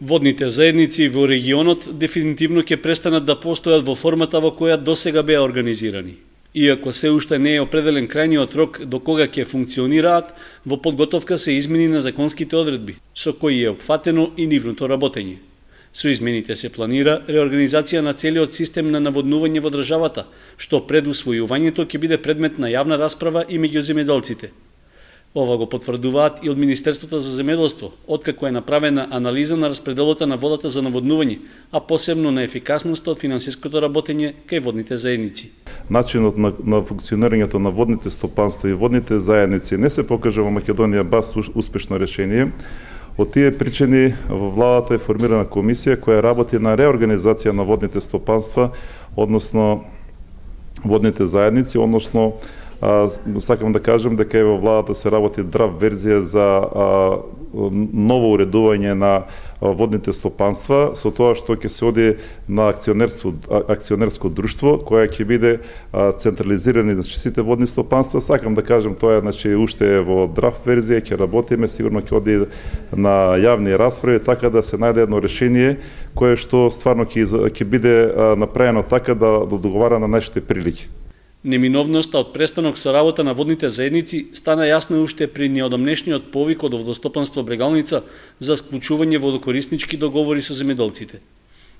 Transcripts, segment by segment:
Водните заедници во регионот дефинитивно ќе престанат да постојат во формата во која досега беа организирани. Иако се уште не е определен крајниот рок до кога ќе функционираат, во подготовка се измени на законските одредби, со кои е опфатено и нивното работење. Со измените се планира реорганизација на целиот систем на наводнување во државата, што пред усвојувањето ќе биде предмет на јавна расправа и меѓу земјоделците. Ова го потврдуваат и од Министерството за земјоделство, откако е направена анализа на распределата на водата за наводнување, а посебно на ефикасноста од финансиското работење кај водните заедници. Начинот на функционирањето на водните стопанства и водните заедници не се покажа во Македонија баш успешно решение. Од тие причини во владата е формирана комисија која работи на реорганизација на водните стопанства, односно водните заедници, односно сакам да кажам дека во владата се работи драв верзија за ново уредување на водните стопанства, со тоа што ќе се оди на акционерско друштво, која ќе биде централизирани на сите водни стопанства. Сакам да кажам, тоа уште е во драв верзија, ќе работиме, сигурно ќе оди на јавни расправи, така да се најде едно решение кое што стварно ќе биде направено така да договара на нашите прилики. Неминовноста од престанок со работа на водните заедници стана јасна уште при неодамнешниот повик од Водостопанство Брегалница за склучување водокориснички договори со земјоделците.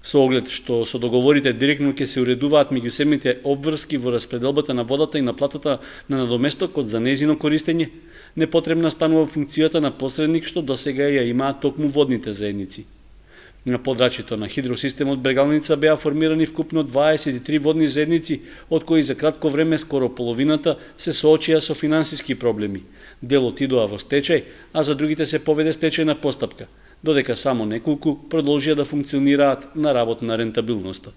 Со оглед што со договорите директно ќе се уредуваат меѓусебните обврски во распределбата на водата и наплатата на надоместокот за незино користење, непотребна станува функцијата на посредник што досега ја имаат токму водните заедници. На подрачјето на хидросистемот Брегалница беа формирани вкупно 23 водни заедници, од кои за кратко време скоро половината се соочија со финансиски проблеми. Дел отидоа во стечај, а за другите се поведе стечајна постапка, додека само неколку продолжија да функционираат на работна рентабилноста.